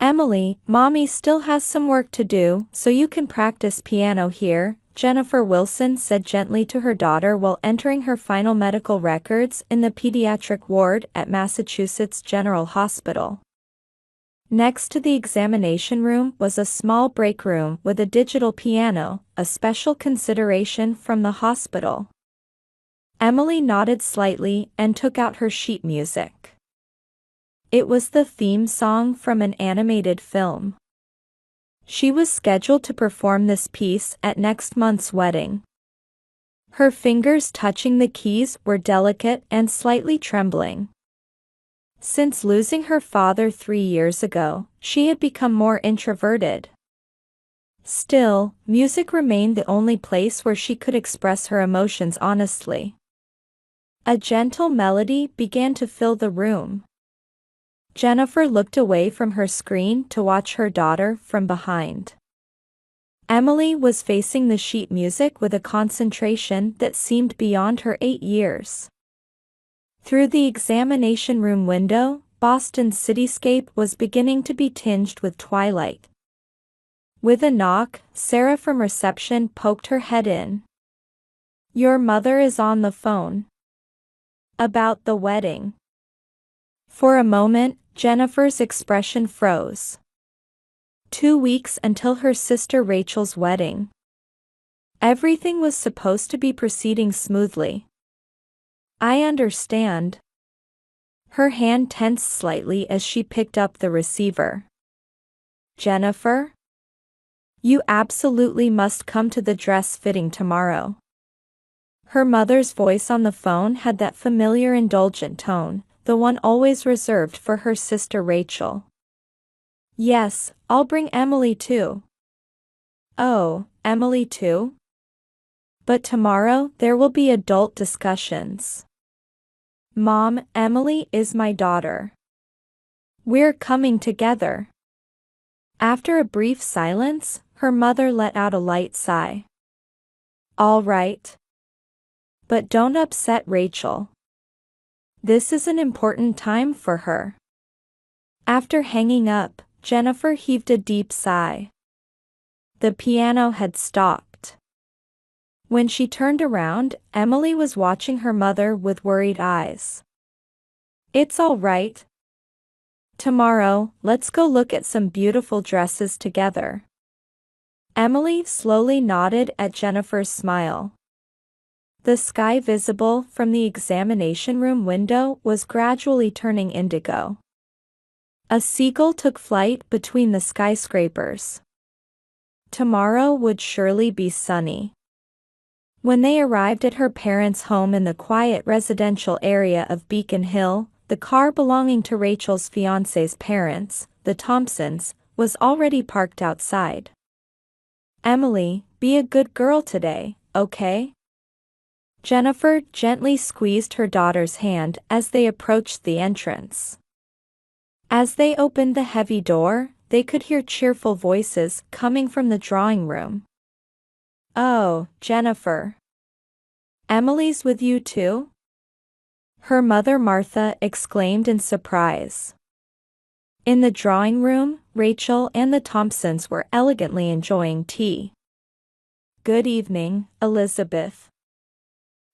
Emily, Mommy still has some work to do, so you can practice piano here, Jennifer Wilson said gently to her daughter while entering her final medical records in the pediatric ward at Massachusetts General Hospital. Next to the examination room was a small break room with a digital piano, a special consideration from the hospital. Emily nodded slightly and took out her sheet music. It was the theme song from an animated film. She was scheduled to perform this piece at next month's wedding. Her fingers touching the keys were delicate and slightly trembling. Since losing her father 3 years ago, she had become more introverted. Still, music remained the only place where she could express her emotions honestly. A gentle melody began to fill the room. Jennifer looked away from her screen to watch her daughter from behind. Emily was facing the sheet music with a concentration that seemed beyond her 8 years. Through the examination room window, Boston's cityscape was beginning to be tinged with twilight. With a knock, Sarah from reception poked her head in. "Your mother is on the phone. About the wedding." For a moment, Jennifer's expression froze. 2 weeks until her sister Rachel's wedding. Everything was supposed to be proceeding smoothly. "I understand." Her hand tensed slightly as she picked up the receiver. "Jennifer? You absolutely must come to the dress fitting tomorrow." Her mother's voice on the phone had that familiar indulgent tone, the one always reserved for her sister Rachel. "Yes, I'll bring Emily too." "Oh, Emily too? But tomorrow there will be adult discussions." "Mom, Emily is my daughter. We're coming together." After a brief silence, her mother let out a light sigh. "All right. But don't upset Rachel. This is an important time for her." After hanging up, Jennifer heaved a deep sigh. The piano had stopped. When she turned around, Emily was watching her mother with worried eyes. "It's all right. Tomorrow, let's go look at some beautiful dresses together." Emily slowly nodded at Jennifer's smile. The sky visible from the examination room window was gradually turning indigo. A seagull took flight between the skyscrapers. Tomorrow would surely be sunny. When they arrived at her parents' home in the quiet residential area of Beacon Hill, the car belonging to Rachel's fiancé's parents, the Thompsons, was already parked outside. "Emily, be a good girl today, okay?" Jennifer gently squeezed her daughter's hand as they approached the entrance. As they opened the heavy door, they could hear cheerful voices coming from the drawing room. "Oh, Jennifer. Emily's with you too?" her mother Martha exclaimed in surprise. In the drawing room, Rachel and the Thompsons were elegantly enjoying tea. "Good evening, Elizabeth."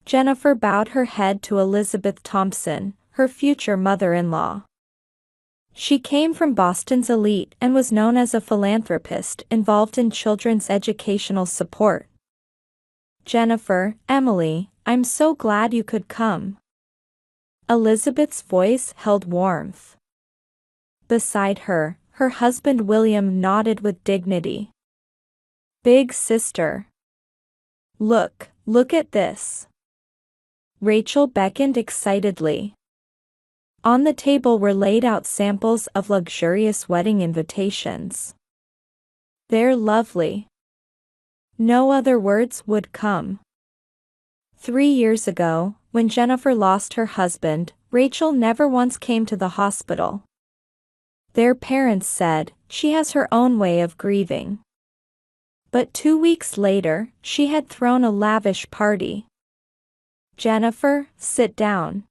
Jennifer bowed her head to Elizabeth Thompson, her future mother-in-law. She came from Boston's elite and was known as a philanthropist involved in children's educational support. "Jennifer, Emily, I'm so glad you could come." Elizabeth's voice held warmth. Beside her, her husband William nodded with dignity. "Big sister. Look at this." Rachel beckoned excitedly. On the table were laid out samples of luxurious wedding invitations. "They're lovely." No other words would come. 3 years ago, when Jennifer lost her husband, Rachel never once came to the hospital. Their parents said, "She has her own way of grieving." But 2 weeks later, she had thrown a lavish party. "Jennifer, sit down."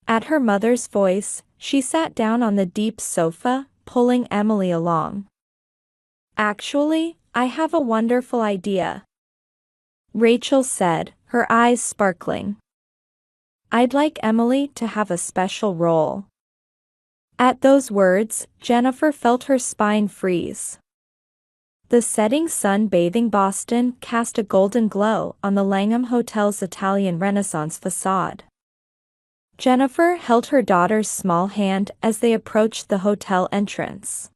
At her mother's voice, she sat down on the deep sofa, pulling Emily along. "Actually, I have a wonderful idea," Rachel said, her eyes sparkling. "I'd like Emily to have a special role." At those words, Jennifer felt her spine freeze. The setting sun bathing Boston cast a golden glow on the Langham Hotel's Italian Renaissance facade. Jennifer held her daughter's small hand as they approached the hotel entrance.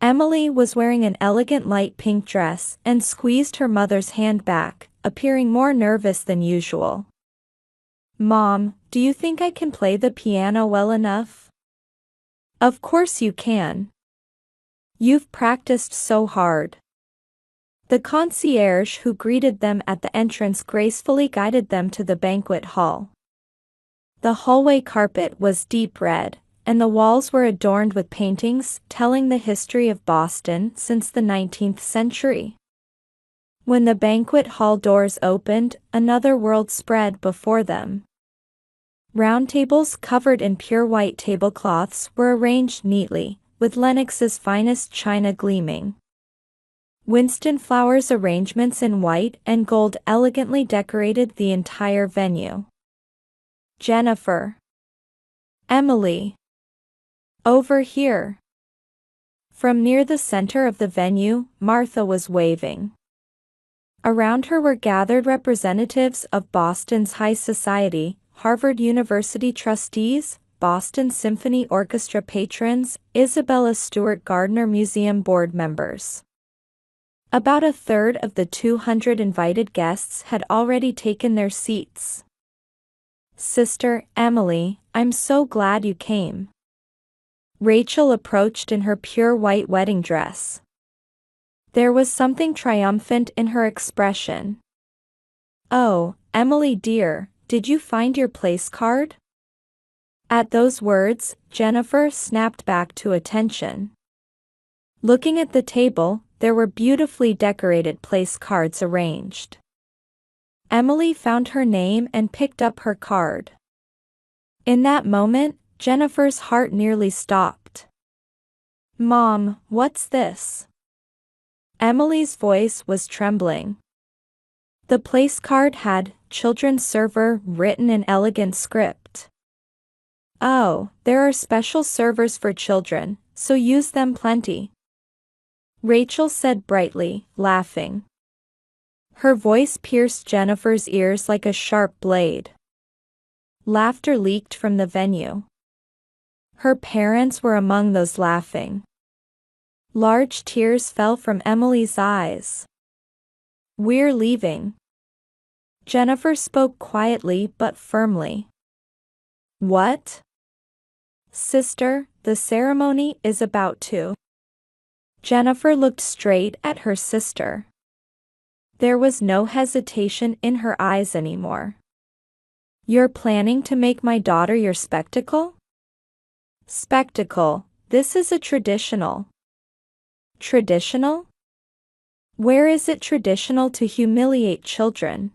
Emily was wearing an elegant light pink dress and squeezed her mother's hand back, appearing more nervous than usual. "Mom, do you think I can play the piano well enough?" "Of course you can. You've practiced so hard." The concierge who greeted them at the entrance gracefully guided them to the banquet hall. The hallway carpet was deep red, and the walls were adorned with paintings telling the history of Boston since the 19th century. When the banquet hall doors opened, another world spread before them. Round tables covered in pure white tablecloths were arranged neatly, with Lenox's finest china gleaming. Winston Flowers' arrangements in white and gold elegantly decorated the entire venue. "Jennifer. Emily. Over here." From near the center of the venue, Martha was waving. Around her were gathered representatives of Boston's high society, Harvard University trustees, Boston Symphony Orchestra patrons, Isabella Stewart Gardner Museum board members. About a third of the 200 invited guests had already taken their seats. "Sister Emily, I'm so glad you came." Rachel approached in her pure white wedding dress. There was something triumphant in her expression. "Oh, Emily dear, did you find your place card?" At those words, Jennifer snapped back to attention. Looking at the table, there were beautifully decorated place cards arranged. Emily found her name and picked up her card. In that moment, Jennifer's heart nearly stopped. "Mom, what's this?" Emily's voice was trembling. The place card had "Children's Server" written in elegant script. "Oh, there are special servers for children, so use them plenty," Rachel said brightly, laughing. Her voice pierced Jennifer's ears like a sharp blade. Laughter leaked from the venue. Her parents were among those laughing. Large tears fell from Emily's eyes. "We're leaving." Jennifer spoke quietly but firmly. "What?" "Sister, the ceremony is about to." Jennifer looked straight at her sister. There was no hesitation in her eyes anymore. "You're planning to make my daughter your spectacle?" "Spectacle, this is a traditional." "Traditional? Where is it traditional to humiliate children?"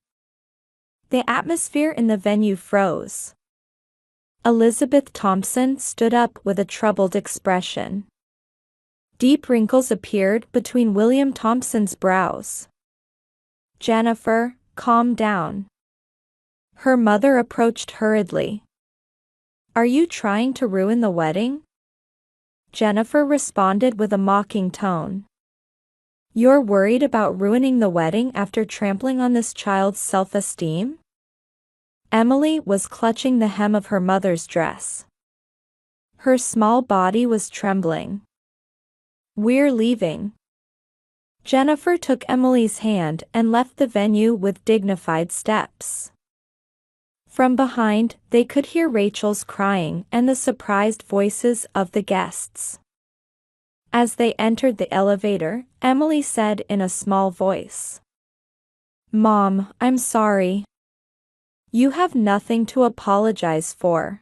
The atmosphere in the venue froze. Elizabeth Thompson stood up with a troubled expression. Deep wrinkles appeared between William Thompson's brows. "Jennifer, calm down." Her mother approached hurriedly. "Are you trying to ruin the wedding?" Jennifer responded with a mocking tone. "You're worried about ruining the wedding after trampling on this child's self-esteem?" Emily was clutching the hem of her mother's dress. Her small body was trembling. "We're leaving." Jennifer took Emily's hand and left the venue with dignified steps. From behind, they could hear Rachel's crying and the surprised voices of the guests. As they entered the elevator, Emily said in a small voice, "Mom, I'm sorry." "You have nothing to apologize for."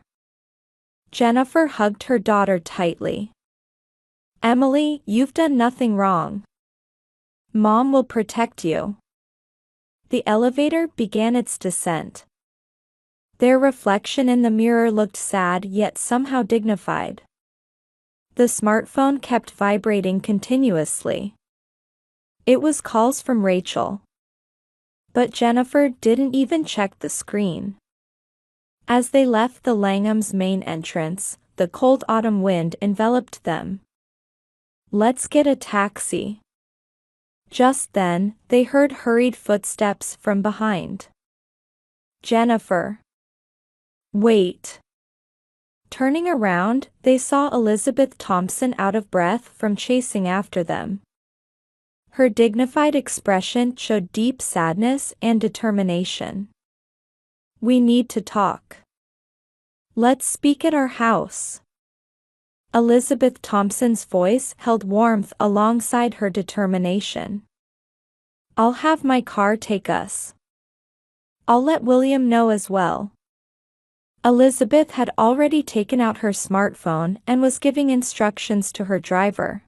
Jennifer hugged her daughter tightly. "Emily, you've done nothing wrong. Mom will protect you." The elevator began its descent. Their reflection in the mirror looked sad yet somehow dignified. The smartphone kept vibrating continuously. It was calls from Rachel. But Jennifer didn't even check the screen. As they left the Langham's main entrance, the cold autumn wind enveloped them. "Let's get a taxi." Just then, they heard hurried footsteps from behind. "Jennifer. Wait." Turning around, they saw Elizabeth Thompson out of breath from chasing after them. Her dignified expression showed deep sadness and determination. "We need to talk. Let's speak at our house." Elizabeth Thompson's voice held warmth alongside her determination. "I'll have my car take us. I'll let William know as well." Elizabeth had already taken out her smartphone and was giving instructions to her driver.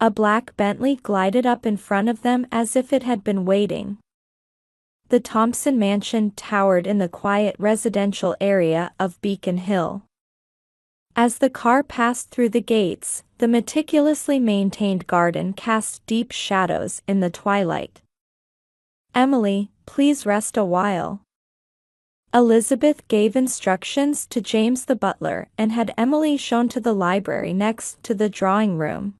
A black Bentley glided up in front of them as if it had been waiting. The Thompson mansion towered in the quiet residential area of Beacon Hill. As the car passed through the gates, the meticulously maintained garden cast deep shadows in the twilight. "Emily, please rest a while." Elizabeth gave instructions to James the butler and had Emily shown to the library next to the drawing room.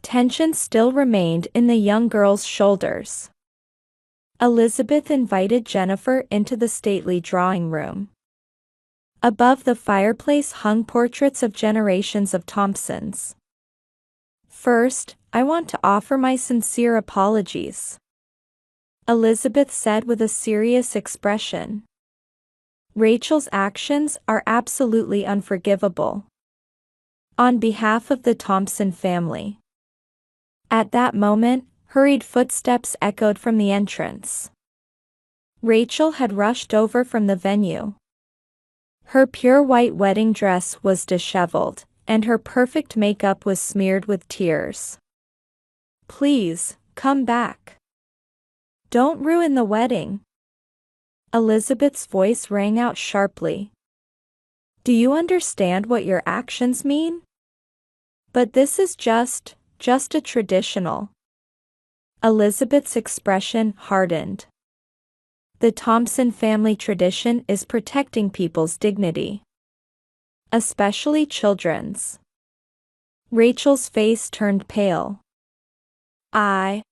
Tension still remained in the young girl's shoulders. Elizabeth invited Jennifer into the stately drawing room. Above the fireplace hung portraits of generations of Thompsons. "First, I want to offer my sincere apologies," Elizabeth said with a serious expression. "Rachel's actions are absolutely unforgivable. On behalf of the Thompson family." At that moment, hurried footsteps echoed from the entrance. Rachel had rushed over from the venue. Her pure white wedding dress was disheveled, and her perfect makeup was smeared with tears. "Please, come back. Don't ruin the wedding." Elizabeth's voice rang out sharply. "Do you understand what your actions mean? But this is just a traditional." Elizabeth's expression hardened. The Thompson family tradition is protecting people's dignity, especially children's. Rachel's face turned pale. I.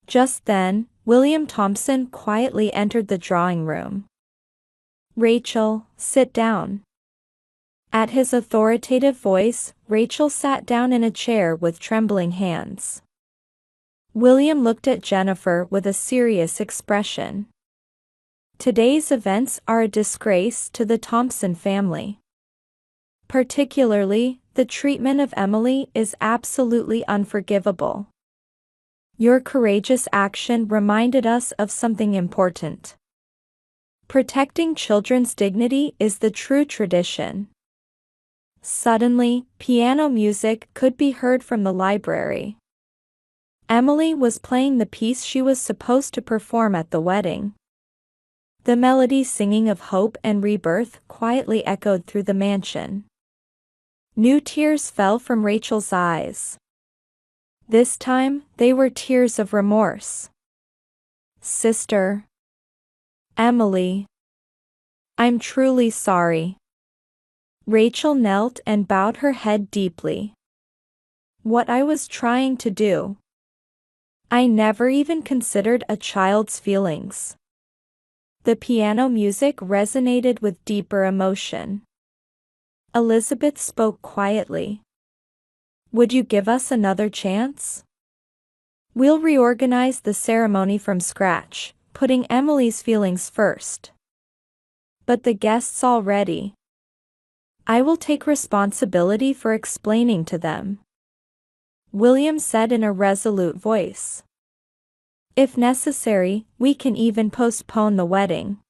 Just then, William Thompson quietly entered the drawing room. "Rachel, sit down." At his authoritative voice, Rachel sat down in a chair with trembling hands. William looked at Jennifer with a serious expression. "Today's events are a disgrace to the Thompson family. Particularly, the treatment of Emily is absolutely unforgivable. Your courageous action reminded us of something important. Protecting children's dignity is the true tradition." Suddenly, piano music could be heard from the library. Emily was playing the piece she was supposed to perform at the wedding. The melody singing of hope and rebirth quietly echoed through the mansion. New tears fell from Rachel's eyes. This time, they were tears of remorse. "Sister Emily, I'm truly sorry." Rachel knelt and bowed her head deeply. "What I was trying to do. I never even considered a child's feelings." The piano music resonated with deeper emotion. Elizabeth spoke quietly. "Would you give us another chance? We'll reorganize the ceremony from scratch, putting Emily's feelings first. But the guests all ready. I will take responsibility for explaining to them," William said in a resolute voice. "If necessary, we can even postpone the wedding.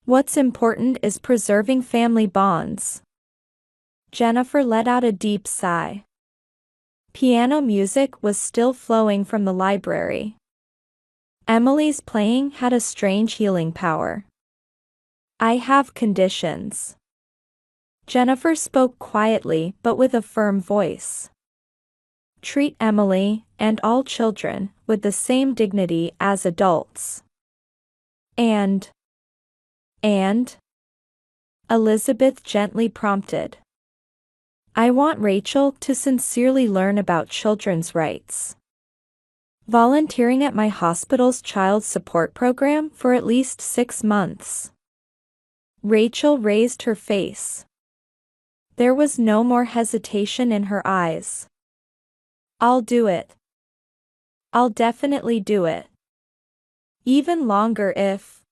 What's important is preserving family bonds." Jennifer let out a deep sigh. Piano music was still flowing from the library. Emily's playing had a strange healing power. "I have conditions," Jennifer spoke quietly but with a firm voice. Treat Emily, and all children, with the same dignity as adults. And, Elizabeth gently prompted. I want Rachel to sincerely learn about children's rights. Volunteering at my hospital's child support program for at least 6 months. Rachel raised her face. There was no more hesitation in her eyes. I'll do it. I'll definitely do it. Even longer if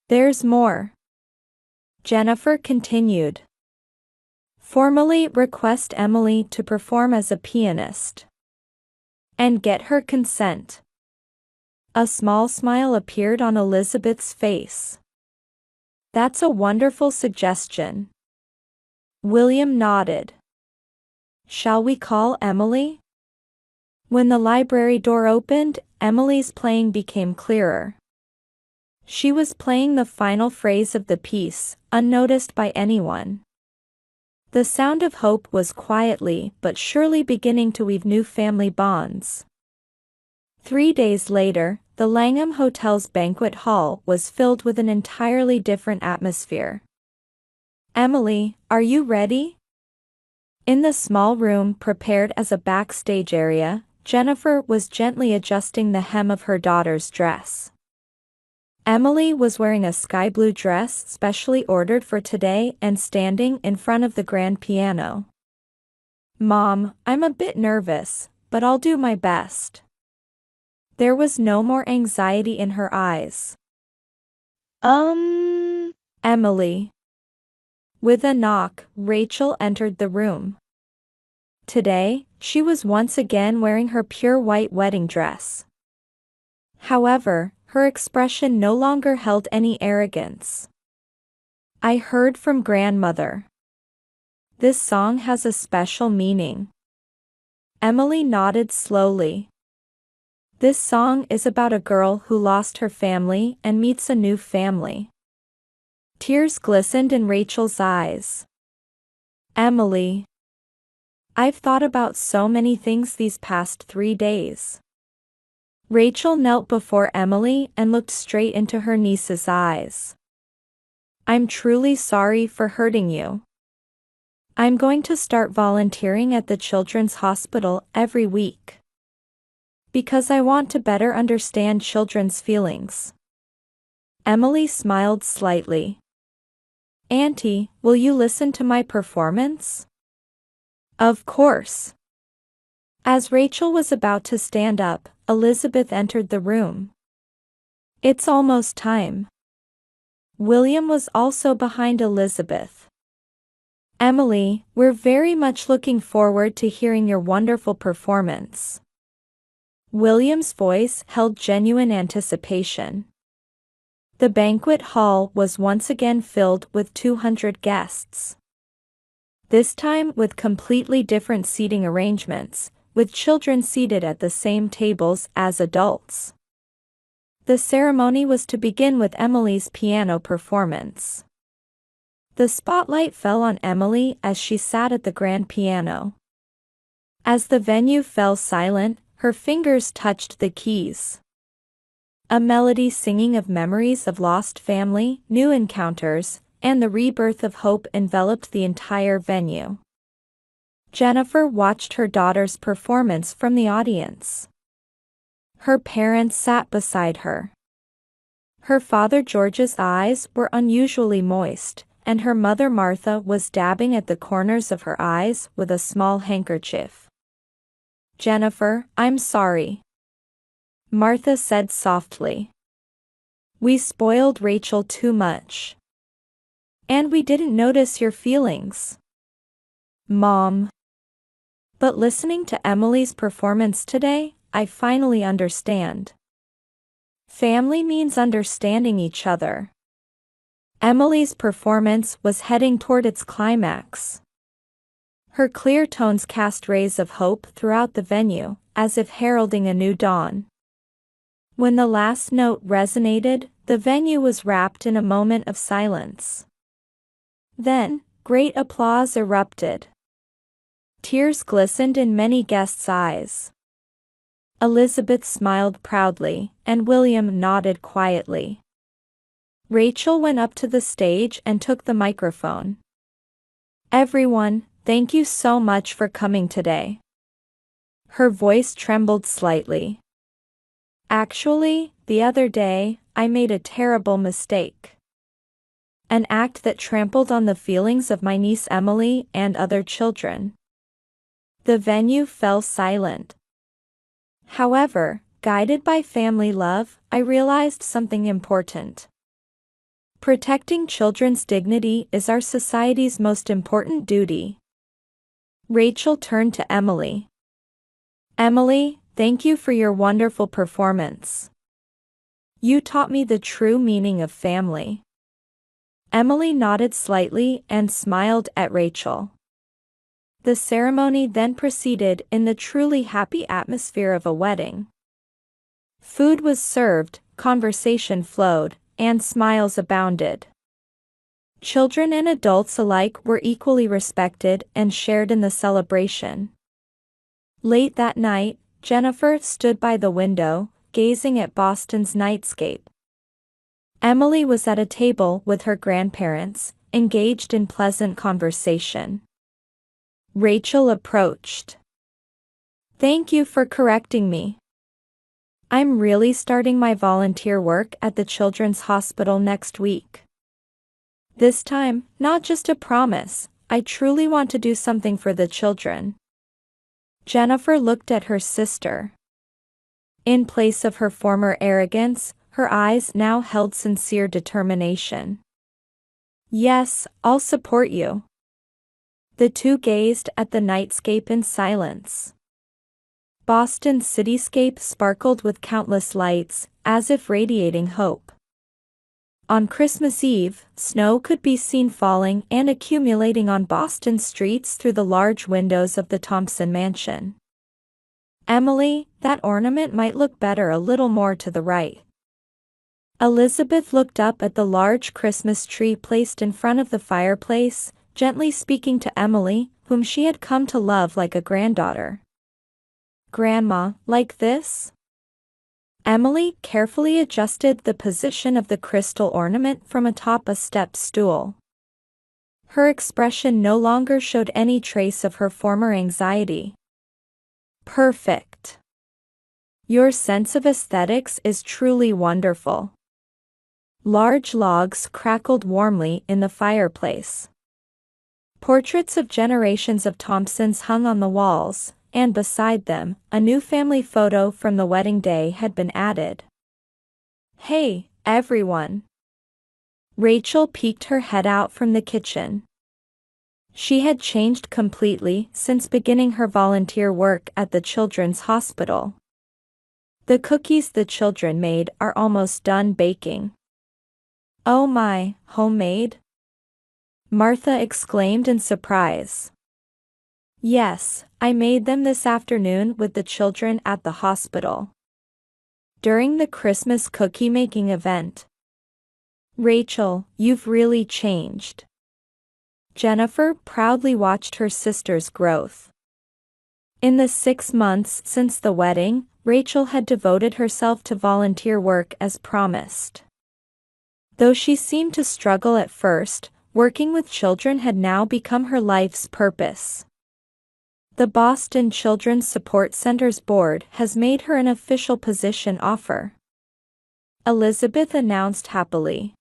there's more. Jennifer continued. Formally request Emily to perform as a pianist. And get her consent. A small smile appeared on Elizabeth's face. That's a wonderful suggestion. William nodded. Shall we call Emily? When the library door opened, Emily's playing became clearer. She was playing the final phrase of the piece, unnoticed by anyone. The sound of hope was quietly but surely beginning to weave new family bonds. 3 days later, the Langham Hotel's banquet hall was filled with an entirely different atmosphere. Emily, are you ready? In the small room prepared as a backstage area, Jennifer was gently adjusting the hem of her daughter's dress. Emily was wearing a sky blue dress specially ordered for today and standing in front of the grand piano. Mom, I'm a bit nervous, but I'll do my best. There was no more anxiety in her eyes. Emily. With a knock, Rachel entered the room. Today, she was once again wearing her pure white wedding dress. However, her expression no longer held any arrogance. I heard from grandmother. This song has a special meaning. Emily nodded slowly. This song is about a girl who lost her family and meets a new family. Tears glistened in Rachel's eyes. Emily. I've thought about so many things these past 3 days. Rachel knelt before Emily and looked straight into her niece's eyes. I'm truly sorry for hurting you. I'm going to start volunteering at the Children's Hospital every week. Because I want to better understand children's feelings. Emily smiled slightly. Auntie, will you listen to my performance? Of course. As Rachel was about to stand up, Elizabeth entered the room. It's almost time. William was also behind Elizabeth. Emily, we're very much looking forward to hearing your wonderful performance. William's voice held genuine anticipation. The banquet hall was once again filled with 200 guests. This time with completely different seating arrangements, with children seated at the same tables as adults. The ceremony was to begin with Emily's piano performance. The spotlight fell on Emily as she sat at the grand piano. As the venue fell silent, her fingers touched the keys. A melody singing of memories of lost family, new encounters, and the rebirth of hope enveloped the entire venue. Jennifer watched her daughter's performance from the audience. Her parents sat beside her. Her father George's eyes were unusually moist, and her mother Martha was dabbing at the corners of her eyes with a small handkerchief. Jennifer, I'm sorry. Martha said softly. We spoiled Rachel too much. And we didn't notice your feelings. Mom. But listening to Emily's performance today, I finally understand. Family means understanding each other. Emily's performance was heading toward its climax. Her clear tones cast rays of hope throughout the venue, as if heralding a new dawn. When the last note resonated, the venue was wrapped in a moment of silence. Then, Great applause erupted. Tears glistened in many guests' eyes. Elizabeth smiled proudly, and William nodded quietly. Rachel went up to the stage and took the microphone. "Everyone, thank you so much for coming today." Her voice trembled slightly. "Actually, the other day, I made a terrible mistake. An act that trampled on the feelings of my niece Emily and other children." The venue fell silent. However, guided by family love, I realized something important. Protecting children's dignity is our society's most important duty. Rachel turned to Emily. "Emily, thank you for your wonderful performance. You taught me the true meaning of family." Emily nodded slightly and smiled at Rachel. The ceremony then proceeded in the truly happy atmosphere of a wedding. Food was served, conversation flowed, and smiles abounded. Children and adults alike were equally respected and shared in the celebration. Late that night, Jennifer stood by the window, gazing at Boston's nightscape. Emily was at a table with her grandparents, engaged in pleasant conversation. Rachel approached. "Thank you for correcting me. I'm really starting my volunteer work at the Children's Hospital next week. This time, not just a promise, I truly want to do something for the children." Jennifer looked at her sister. In place of her former arrogance, her eyes now held sincere determination. "Yes, I'll support you." The two gazed at the nightscape in silence. Boston's cityscape sparkled with countless lights, as if radiating hope. On Christmas Eve, snow could be seen falling and accumulating on Boston streets through the large windows of the Thompson mansion. "Emily, that ornament might look better a little more to the right." Elizabeth looked up at the large Christmas tree placed in front of the fireplace, gently speaking to Emily, whom she had come to love like a granddaughter. "Grandma, like this?" Emily carefully adjusted the position of the crystal ornament from atop a step stool. Her expression no longer showed any trace of her former anxiety. "Perfect. Your sense of aesthetics is truly wonderful." Large logs crackled warmly in the fireplace. Portraits of generations of Thompsons hung on the walls, and beside them, a new family photo from the wedding day had been added. "Hey, everyone." Rachel peeked her head out from the kitchen. She had changed completely since beginning her volunteer work at the Children's Hospital. "The cookies the children made are almost done baking." "Oh my, homemade?" Martha exclaimed in surprise. "Yes, I made them this afternoon with the children at the hospital. During the Christmas cookie-making event." "Rachel, you've really changed." Jennifer proudly watched her sister's growth. In the 6 months since the wedding, Rachel had devoted herself to volunteer work as promised. Though she seemed to struggle at first, working with children had now become her life's purpose. The Boston Children's Support Center's board has made her an official position offer. Elizabeth announced happily.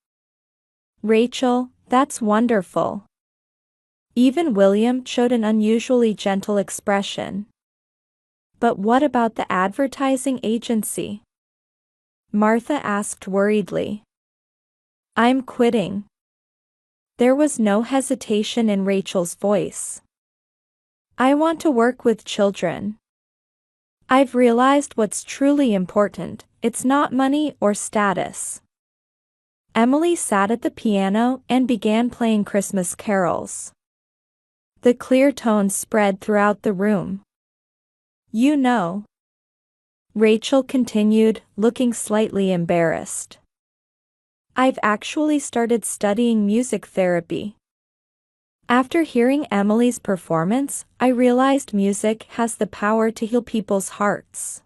"Rachel, that's wonderful." Even William showed an unusually gentle expression. "But what about the advertising agency?" Martha asked worriedly. "I'm quitting." There was no hesitation in Rachel's voice. "I want to work with children. I've realized what's truly important, it's not money or status." Emily sat at the piano and began playing Christmas carols. The clear tones spread throughout the room. "You know," Rachel continued, looking slightly embarrassed, "I've actually started studying music therapy." After hearing Emily's performance, I realized music has the power to heal people's hearts.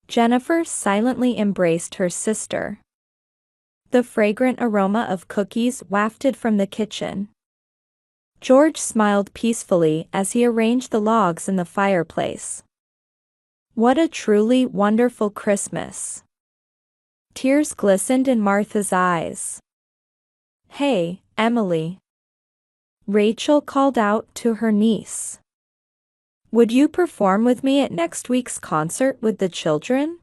Jennifer silently embraced her sister. The fragrant aroma of cookies wafted from the kitchen. George smiled peacefully as he arranged the logs in the fireplace. What a truly wonderful Christmas. Tears glistened in Martha's eyes. Hey, Emily. Rachel called out to her niece. Would you perform with me at next week's concert with the children?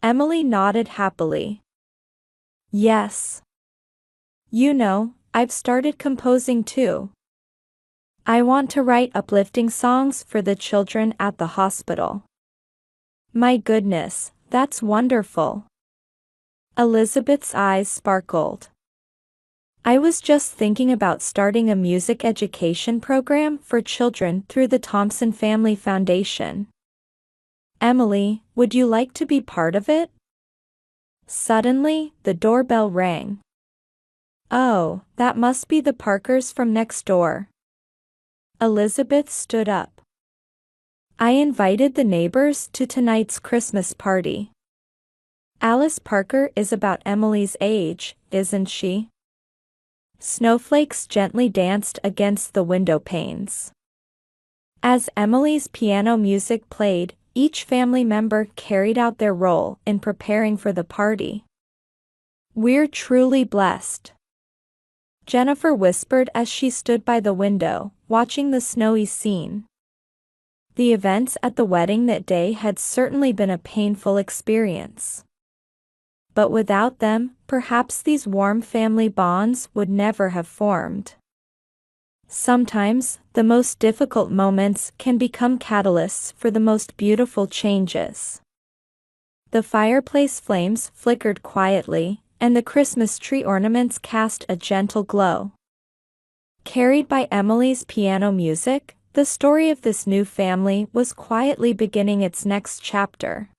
Emily nodded happily. Yes. You know, I've started composing too. I want to write uplifting songs for the children at the hospital. My goodness, that's wonderful. Elizabeth's eyes sparkled. I was just thinking about starting a music education program for children through the Thompson Family Foundation. Emily, would you like to be part of it? Suddenly, the doorbell rang. Oh, that must be the Parkers from next door. Elizabeth stood up. I invited the neighbors to tonight's Christmas party. Alice Parker is about Emily's age, isn't she? Snowflakes gently danced against the window panes. As Emily's piano music played, each family member carried out their role in preparing for the party. We're truly blessed, Jennifer whispered as she stood by the window, watching the snowy scene. The events at the wedding that day had certainly been a painful experience. But without them, perhaps these warm family bonds would never have formed. Sometimes, the most difficult moments can become catalysts for the most beautiful changes. The fireplace flames flickered quietly, and the Christmas tree ornaments cast a gentle glow. Carried by Emily's piano music, the story of this new family was quietly beginning its next chapter.